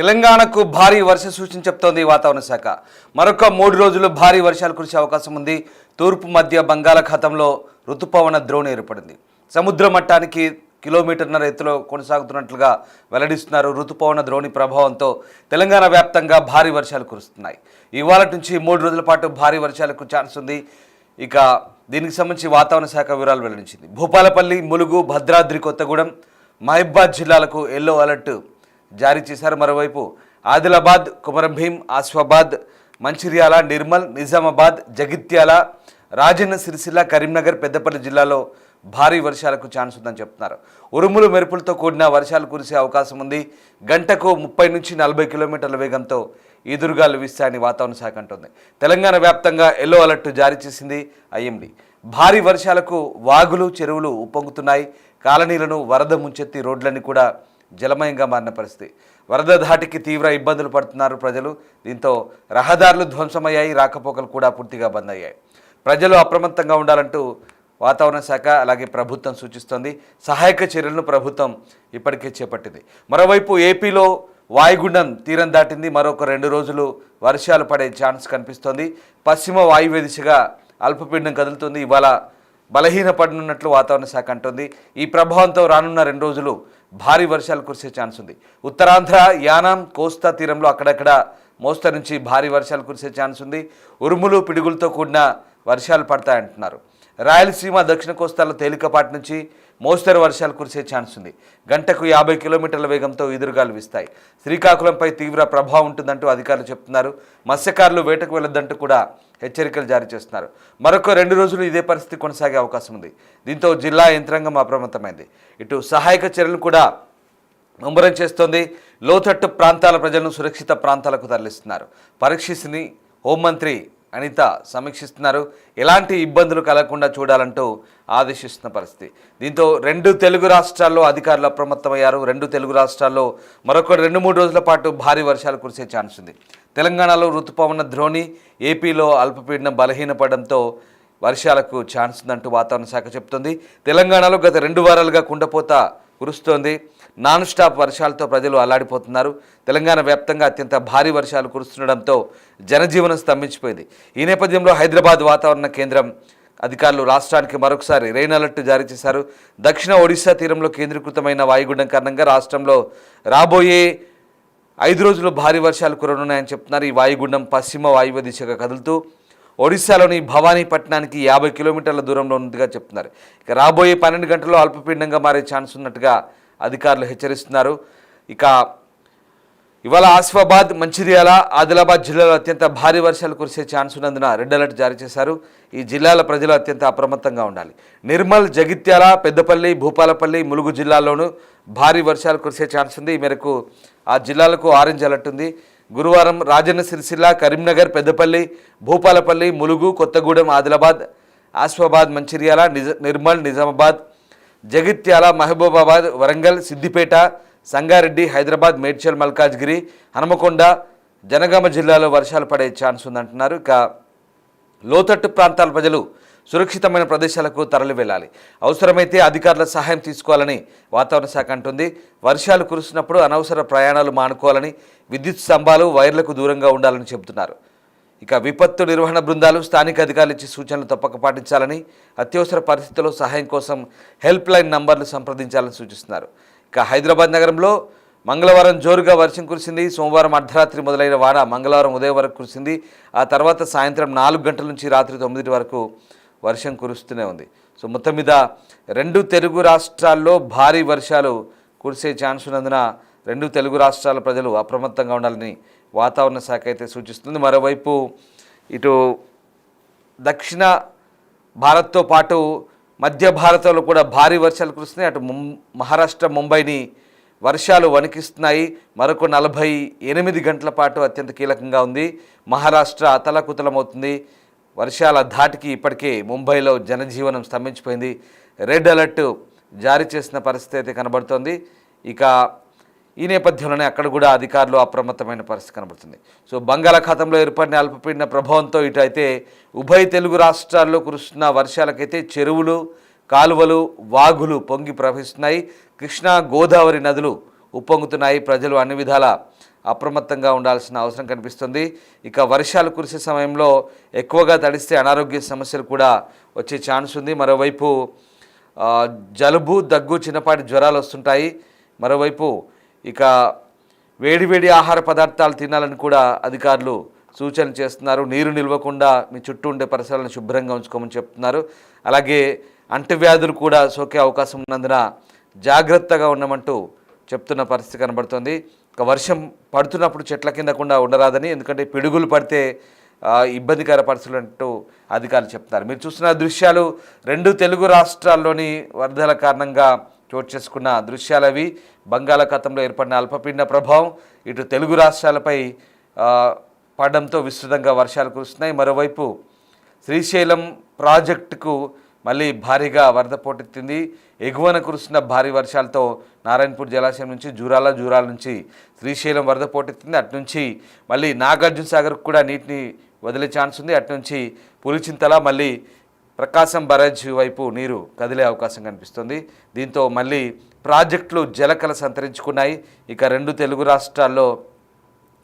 తెలంగాణకు భారీ వర్ష సూచన చెప్తోంది వాతావరణ శాఖ. మరొక 3 రోజులు భారీ వర్షాలు కురిసే అవకాశం ఉంది. తూర్పు మధ్య బంగాళాఖాతంలో రుతుపవన ద్రోణి ఏర్పడింది. సముద్ర మట్టానికి కిలోమీటర్న్నర ఎత్తులో కొనసాగుతున్నట్లుగా వెల్లడిస్తున్నారు. రుతుపవన ద్రోణి ప్రభావంతో తెలంగాణ వ్యాప్తంగా భారీ వర్షాలు కురుస్తున్నాయి. ఇవాళ నుంచి 3 రోజుల పాటు భారీ వర్షాలకు ఛాన్స్ ఉంది. ఇక దీనికి సంబంధించి వాతావరణ శాఖ వివరాలు వెల్లడించింది. భూపాలపల్లి, ములుగు, భద్రాద్రి కొత్తగూడెం, మహబూబాద్ జిల్లాలకు ఎల్లో అలర్ట్ జారీ చేశారు. మరోవైపు ఆదిలాబాద్, కొమరంభీం, ఆసిఫాబాద్, మంచిర్యాల, నిర్మల్, నిజామాబాద్, జగిత్యాల, రాజన్న సిరిసిల్ల, కరీంనగర్, పెద్దపల్లి జిల్లాలో భారీ వర్షాలకు ఛాన్స్ ఉందని చెప్తున్నారు. ఉరుములు మెరుపులతో కూడిన వర్షాలు కురిసే అవకాశం ఉంది. గంటకు 30 నుంచి 40 కిలోమీటర్ల వేగంతో ఈదురుగాలు వీస్తాయని వాతావరణ శాఖ అంటుంది. తెలంగాణ వ్యాప్తంగా ఎల్లో అలర్ట్ జారీ చేసింది ఐఎండీ. భారీ వర్షాలకు వాగులు, చెరువులు ఉప్పొంగుతున్నాయి. కాలనీలను వరద ముంచెత్తి రోడ్లన్నీ కూడా జలమయంగా మారిన పరిస్థితి. వరద ధాటికి తీవ్ర ఇబ్బందులు పడుతున్నారు ప్రజలు. దీంతో రహదారులు ధ్వంసమయ్యాయి, రాకపోకలు కూడా పూర్తిగా బంద్ అయ్యాయి. ప్రజలు అప్రమత్తంగా ఉండాలంటూ వాతావరణ శాఖ అలాగే ప్రభుత్వం సూచిస్తోంది. సహాయక చర్యలను ప్రభుత్వం ఇప్పటికే చేపట్టింది. మరోవైపు ఏపీలో వాయుగుండం తీరం దాటింది. మరొక 2 రోజులు వర్షాలు పడే ఛాన్స్ కనిపిస్తోంది. పశ్చిమ వాయువ్య దిశగా అల్పపీడనం కదులుతుంది. ఇవాళ బలహీనపడనున్నట్లు వాతావరణ శాఖ అంటోంది. ఈ ప్రభావంతో రానున్న 2 రోజులు భారీ వర్షాలు కురిసే ఛాన్స్ ఉంది. ఉత్తరాంధ్ర, యానాం, కోస్తా తీరంలో అక్కడక్కడ మోస్తరు నుంచి భారీ వర్షాలు కురిసే ఛాన్స్ ఉంది. ఉరుములు, పిడుగులతో కూడిన వర్షాలు పడతాయంటున్నారు. రాయలసీమ, దక్షిణ కోస్తాలో తేలికపాటి నుంచి మోస్తరు వర్షాలు కురిసే ఛాన్స్ ఉంది. గంటకు 50 కిలోమీటర్ల వేగంతో ఎదురుగాలు వీస్తాయి. శ్రీకాకుళంపై తీవ్ర ప్రభావం ఉంటుందంటూ అధికారులు చెప్తున్నారు. మత్స్యకారులు వేటకు వెళ్లొద్దంటూ కూడా హెచ్చరికలు జారీ చేస్తున్నారు. మరొక 2 రోజులు ఇదే పరిస్థితి కొనసాగే అవకాశం ఉంది. దీంతో జిల్లా యంత్రాంగం అప్రమత్తమైంది. ఇటు సహాయక చర్యలు కూడా ముమ్మరం చేస్తోంది. లోతట్టు ప్రాంతాల ప్రజలను సురక్షిత ప్రాంతాలకు తరలిస్తున్నారు. పరీక్షిస్తుని హోంమంత్రి అనిత సమీక్షిస్తున్నారు. ఎలాంటి ఇబ్బందులు కలగకుండా చూడాలంటూ ఆదేశిస్తున్న పరిస్థితి. దీంతో 2 తెలుగు రాష్ట్రాల్లో అధికారులు అప్రమత్తమయ్యారు. 2 తెలుగు రాష్ట్రాల్లో మరొక 2-3 రోజుల పాటు భారీ వర్షాలు కురిసే ఛాన్స్ ఉంది. తెలంగాణలో రుతుపవన ద్రోణి, ఏపీలో అల్పపీడనం బలహీనపడడంతో వర్షాలకు ఛాన్స్ ఉందంటూ వాతావరణ శాఖ చెబుతుంది. తెలంగాణలో గత 2 వారాలుగా కుండపోత కురుస్తోంది. నాన్ స్టాప్ వర్షాలతో ప్రజలు అల్లాడిపోతున్నారు. తెలంగాణ వ్యాప్తంగా అత్యంత భారీ వర్షాలు కురుస్తుండడంతో జనజీవనం స్తంభించిపోయింది. ఈ నేపథ్యంలో హైదరాబాద్ వాతావరణ కేంద్రం అధికారులు రాష్ట్రానికి మరొకసారి రెయిన్ అలర్ట్ జారీ చేశారు. దక్షిణ ఒడిశా తీరంలో కేంద్రీకృతమైన వాయుగుండం కారణంగా రాష్ట్రంలో రాబోయే 5 రోజులు భారీ వర్షాలు కురనున్నాయని చెప్తున్నారు. ఈ వాయుగుండం పశ్చిమ వాయువ్య దిశగా కదులుతూ ఒడిశాలోని భవానీపట్నానికి 50 కిలోమీటర్ల దూరంలో ఉన్నట్టుగా చెప్తున్నారు. ఇక రాబోయే 12 గంటల్లో అల్పపీడనంగా మారే ఛాన్స్ ఉన్నట్టుగా అధికారులు హెచ్చరిస్తున్నారు. ఇక ఇవాళ ఆసిఫాబాద్, మంచిర్యాల, ఆదిలాబాద్ జిల్లాలో అత్యంత భారీ వర్షాలు కురిసే ఛాన్స్ ఉన్నందున రెడ్ అలర్ట్ జారీ చేశారు. ఈ జిల్లాల ప్రజలు అత్యంత అప్రమత్తంగా ఉండాలి. నిర్మల్, జగిత్యాల, పెద్దపల్లి, భూపాలపల్లి, ములుగు జిల్లాల్లోనూ భారీ వర్షాలు కురిసే ఛాన్స్ ఉంది. ఈ మేరకు ఆ జిల్లాలకు ఆరెంజ్ అలర్ట్ ఉంది. గురువారం రాజన్న సిరిసిల్ల, కరీంనగర్, పెద్దపల్లి, భూపాలపల్లి, ములుగు, కొత్తగూడెం, ఆదిలాబాద్, ఆసిఫాబాద్, మంచిర్యాల, నిర్మల్, నిజామాబాద్, జగిత్యాల, మహబూబాబాద్, వరంగల్, సిద్దిపేట, సంగారెడ్డి, హైదరాబాద్, మేడ్చల్, మల్కాజ్గిరి, హనుమకొండ, జనగామ జిల్లాలో వర్షాలు పడే ఛాన్స్ ఉందంటున్నారు. ఇక లోతట్టు ప్రాంతాల ప్రజలు సురక్షితమైన ప్రదేశాలకు తరలి వెళ్ళాలి. అవసరమైతే అధికారుల సహాయం తీసుకోవాలని వాతావరణ శాఖ అంటుంది. వర్షాలు కురుస్తున్నప్పుడు అనవసర ప్రయాణాలు మానుకోవాలని, విద్యుత్ స్తంభాలు, వైర్లకు దూరంగా ఉండాలని చెబుతున్నారు. ఇక విపత్తు నిర్వహణ బృందాలు స్థానిక అధికారులు ఇచ్చే సూచనలు తప్పక పాటించాలని, అత్యవసర పరిస్థితుల్లో సహాయం కోసం హెల్ప్ లైన్ నంబర్లు సంప్రదించాలని సూచిస్తున్నారు. ఇక హైదరాబాద్ నగరంలో మంగళవారం జోరుగా వర్షం కురిసింది. సోమవారం అర్ధరాత్రి మొదలైన వాన మంగళవారం ఉదయం వరకు కురిసింది. ఆ తర్వాత సాయంత్రం 4 గంటల నుంచి రాత్రి 9 వరకు వర్షం కురుస్తూనే ఉంది. సో మొత్తం మీద 2 తెలుగు రాష్ట్రాల్లో భారీ వర్షాలు కురిసే ఛాన్స్ ఉన్నందున 2 తెలుగు రాష్ట్రాల ప్రజలు అప్రమత్తంగా ఉండాలని వాతావరణ శాఖ అయితే సూచిస్తుంది. మరోవైపు ఇటు దక్షిణ భారత్తో పాటు మధ్య భారతంలో కూడా భారీ వర్షాలు కురుస్తున్నాయి. అటు మహారాష్ట్ర, ముంబైని వర్షాలు వణికిస్తున్నాయి. మరొక 48 గంటల పాటు అత్యంత కీలకంగా ఉంది. మహారాష్ట్ర అతలకుతలమవుతుంది. వర్షాల ధాటికి ఇప్పటికే ముంబైలో జనజీవనం స్తంభించిపోయింది. రెడ్ అలర్ట్ జారీ చేసిన పరిస్థితి అయితే కనబడుతోంది. ఇక ఈ నేపథ్యంలోనే అక్కడ కూడా అధికారులు అప్రమత్తమైన పరిస్థితి కనబడుతుంది. సో బంగాళాఖాతంలో ఏర్పడిన అల్పపీడన ప్రభావంతో ఇటు అయితే ఉభయ తెలుగు రాష్ట్రాల్లో కురుస్తున్న వర్షాలకైతే చెరువులు, కాలువలు, వాగులు పొంగి ప్రవహిస్తున్నాయి. కృష్ణా, గోదావరి నదులు ఉప్పొంగుతున్నాయి. ప్రజలు అన్ని విధాల అప్రమత్తంగా ఉండాల్సిన అవసరం కనిపిస్తుంది. ఇక వర్షాలు కురిసే సమయంలో ఎక్కువగా తడిస్తే అనారోగ్య సమస్యలు కూడా వచ్చే ఛాన్స్ ఉంది. మరోవైపు జలుబు, దగ్గు, చిన్నపాటి జ్వరాలు వస్తుంటాయి. మరోవైపు ఇక వేడివేడి ఆహార పదార్థాలు తినాలని కూడా అధికారులు సూచన చేస్తున్నారు. నీరు నిల్వకుండా మీ చుట్టూ ఉండే పరిసరాలను శుభ్రంగా ఉంచుకోమని చెప్తున్నారు. అలాగే అంటువ్యాధులు కూడా సోకే అవకాశం ఉన్నందున జాగ్రత్తగా ఉండమంటూ చెప్తున్న పరిస్థితి కనబడుతుంది. ఇక వర్షం పడుతున్నప్పుడు చెట్ల కింద కూడా ఉండరాదని, ఎందుకంటే పిడుగులు పడితే ఇబ్బందికర పరిస్థితులు అంటూ అధికారులు చెప్తున్నారు. మీరు చూస్తున్న దృశ్యాలు 2 తెలుగు రాష్ట్రాల్లోని వరదల కారణంగా చోటు చేసుకున్న దృశ్యాలవి. బంగాళాఖాతంలో ఏర్పడిన అల్పపీడన ప్రభావం ఇటు తెలుగు రాష్ట్రాలపై పడడంతో విస్తృతంగా వర్షాలు కురుస్తున్నాయి. మరోవైపు శ్రీశైలం ప్రాజెక్టుకు మళ్ళీ భారీగా వరద పోటెత్తింది. ఎగువన కురుస్తున్న భారీ వర్షాలతో నారాయణపూర్ జలాశయం నుంచి జూరాల నుంచి శ్రీశైలం వరద పోటెత్తింది. అటునుంచి మళ్ళీ నాగార్జున సాగర్కు కూడా నీటిని వదిలే ఛాన్స్ ఉంది. అటునుంచి పులిచింతల, మళ్ళీ ప్రకాశం బరాజ్ వైపు నీరు కదిలే అవకాశం కనిపిస్తుంది. దీంతో మళ్ళీ ప్రాజెక్టులు జలకల సంతరించుకున్నాయి. ఇక 2 తెలుగు రాష్ట్రాల్లో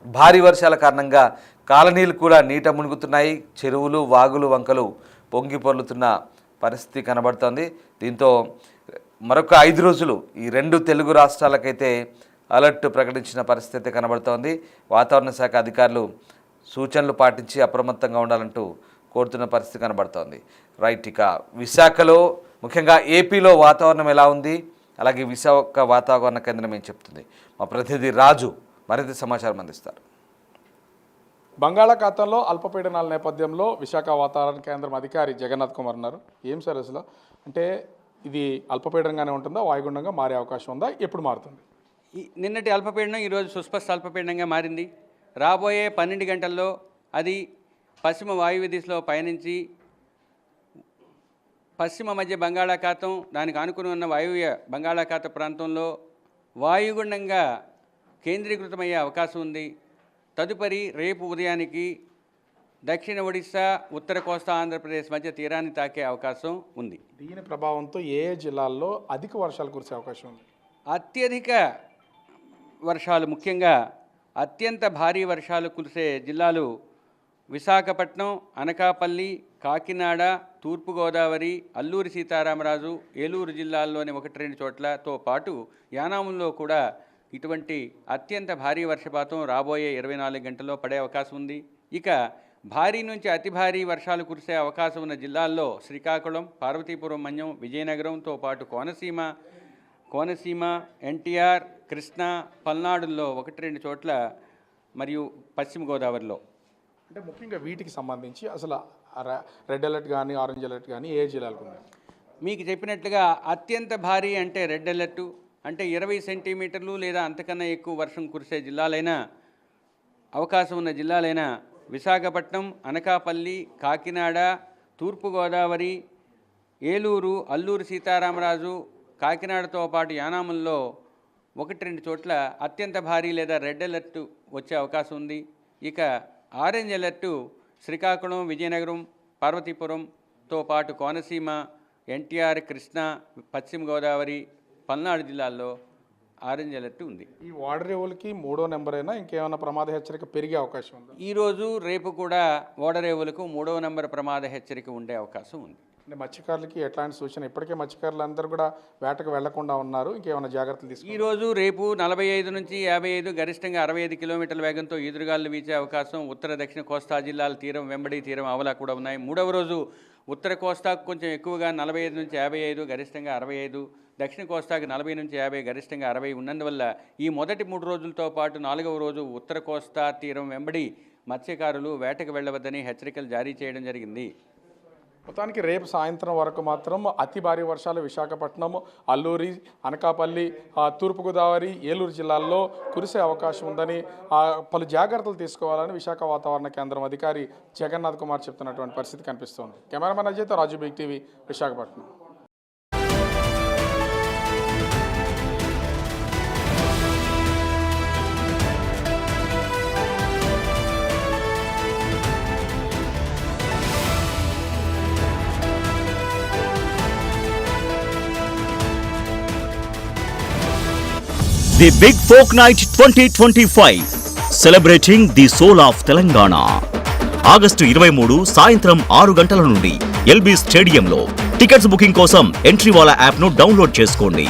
భారీ వర్షాల కారణంగా కాలనీలు కూడా నీట మునుగుతున్నాయి. చెరువులు, వాగులు, వంకలు పొంగి పొర్లుతున్న పరిస్థితి కనబడుతోంది. దీంతో మరొక 5 రోజులు ఈ 2 తెలుగు రాష్ట్రాలకైతే అలర్ట్ ప్రకటించిన పరిస్థితి కనబడుతోంది. వాతావరణ శాఖ అధికారులు సూచనలు పాటించి అప్రమత్తంగా ఉండాలంటూ కోరుతున్న పరిస్థితి కనబడుతోంది. రైట్, ఇక విశాఖలో ముఖ్యంగా ఏపీలో వాతావరణం ఎలా ఉంది, అలాగే విశాఖ వాతావరణ కేంద్రం ఏం చెప్తుంది, మా ప్రతినిధి రాజు మరింత సమాచారం అందిస్తారు. బంగాళాఖాతంలో అల్పపీడనాల నేపథ్యంలో విశాఖ వాతావరణ కేంద్రం అధికారి జగన్నాథ్ కుమార్ ఉన్నారు. ఏం సార్ అసలు అంటే ఇది అల్పపీడనంగానే ఉంటుందా, వాయుగుండంగా మారే అవకాశం ఉందా, ఎప్పుడు మారుతుంది? నిన్నటి అల్పపీడనం ఈరోజు సుస్పష్ట అల్పపీడనంగా మారింది. రాబోయే 12 గంటల్లో అది పశ్చిమ వాయువ్య దిశలో పయనించి పశ్చిమ మధ్య బంగాళాఖాతం, దానికి ఆనుకుని ఉన్న వాయువ్య బంగాళాఖాత ప్రాంతంలో వాయుగుండంగా కేంద్రీకృతమయ్యే అవకాశం ఉంది. తదుపరి రేపు ఉదయానికి దక్షిణ ఒడిశా, ఉత్తర కోస్తా ఆంధ్రప్రదేశ్ మధ్య తీరాన్ని తాకే అవకాశం ఉంది. దీని ప్రభావంతో ఏ జిల్లాల్లో అధిక వర్షాలు కురిసే అవకాశం ఉంది? అత్యధిక వర్షాలు, ముఖ్యంగా అత్యంత భారీ వర్షాలు కురిసే జిల్లాలు విశాఖపట్నం, అనకాపల్లి, కాకినాడ, తూర్పుగోదావరి, అల్లూరి సీతారామరాజు, ఏలూరు జిల్లాల్లోని 1-2 చోట్లతో పాటు యానాములో కూడా ఇటువంటి అత్యంత భారీ వర్షపాతం రాబోయే 24 గంటల్లో పడే అవకాశం ఉంది. ఇక భారీ నుంచి అతి భారీ వర్షాలు కురిసే అవకాశం ఉన్న జిల్లాల్లో శ్రీకాకుళం, పార్వతీపురం మన్యం, విజయనగరంతో పాటు కోనసీమ, ఎన్టీఆర్, కృష్ణా, పల్నాడుల్లో 1-2 చోట్ల మరియు పశ్చిమ గోదావరిలో. అంటే ముఖ్యంగా వీటికి సంబంధించి అసలు రెడ్ అలర్ట్ కానీ ఆరెంజ్ అలర్ట్ కానీ ఏ జిల్లాలకు ఉన్నాయి? మీకు చెప్పినట్లుగా అత్యంత భారీ అంటే రెడ్ అలర్టు, అంటే 20 సెంటీమీటర్లు లేదా అంతకన్నా ఎక్కువ వర్షం కురిసే జిల్లాలైనా, అవకాశం ఉన్న జిల్లాలైనా విశాఖపట్నం, అనకాపల్లి, కాకినాడ, తూర్పుగోదావరి, ఏలూరు, అల్లూరు సీతారామరాజు, కాకినాడతో పాటు యానాముల్లో 1-2 చోట్ల అత్యంత భారీ లేదా రెడ్ అలర్ట్ వచ్చే అవకాశం ఉంది. ఇక ఆరెంజ్ అలర్టు శ్రీకాకుళం, విజయనగరం, పార్వతీపురంతో పాటు కోనసీమ, ఎన్టీఆర్, కృష్ణా, పశ్చిమ గోదావరి, పల్నాడు జిల్లాల్లో ఆరెంజ్ అలర్ట్ ఉంది. ఈ ఓడరేవులకి 3వ నెంబర్ అయినా ఇంకేమైనా ప్రమాద హెచ్చరిక పెరిగే అవకాశం ఉంది? ఈరోజు రేపు కూడా ఓడరేవులకు 3వ నెంబర్ ప్రమాద హెచ్చరిక ఉండే అవకాశం ఉంది. అంటే మత్స్యకారులకి ఎట్లాంటి సూచన? ఇప్పటికే మత్స్యకారులు అందరూ కూడా వేటకు వెళ్లకుండా ఉన్నారు, ఇంకేమైనా జాగ్రత్తలు తీసుకు? ఈరోజు రేపు 45 నుంచి 55, గరిష్టంగా 65 కిలోమీటర్ల వేగంతో ఈదురుగాలు వీచే అవకాశం ఉత్తర దక్షిణ కోస్తా జిల్లాల తీరం వెంబడి, తీరం ఆవలా కూడా ఉన్నాయి. 3వ రోజు ఉత్తర కోస్తాకు కొంచెం ఎక్కువగా 45 నుంచి 55, గరిష్టంగా 65, దక్షిణ కోస్తాకు 40 నుంచి 50, గరిష్టంగా 60 ఉన్నందువల్ల ఈ మొదటి 3 రోజులతో పాటు 4వ రోజు ఉత్తర కోస్తా తీరం వెంబడి మత్స్యకారులు వేటకు వెళ్లవద్దని హెచ్చరికలు జారీ చేయడం జరిగింది. మొత్తానికి రేపు సాయంత్రం వరకు మాత్రం అతి భారీ వర్షాలు విశాఖపట్నం, అల్లూరి, అనకాపల్లి, తూర్పుగోదావరి, ఏలూరు జిల్లాల్లో కురిసే అవకాశం ఉందని, పలు జాగ్రత్తలు తీసుకోవాలని విశాఖ వాతావరణ కేంద్రం అధికారి జగన్నాథ్ కుమార్ చెప్తున్నటువంటి పరిస్థితి కనిపిస్తోంది. కెమెరామెన్ అజయ్తో Raju, big TV, Visakhapatnam. The Big Folk Night 2025 celebrating the soul of Telangana. August 23 సాయంత్రం 6 గంటల నుండి ఎల్బీ స్టేడియంలో. టికెట్స్ బుకింగ్ కోసం ఎంట్రీవాలా యాప్ను డౌన్లోడ్ చేసుకోండి.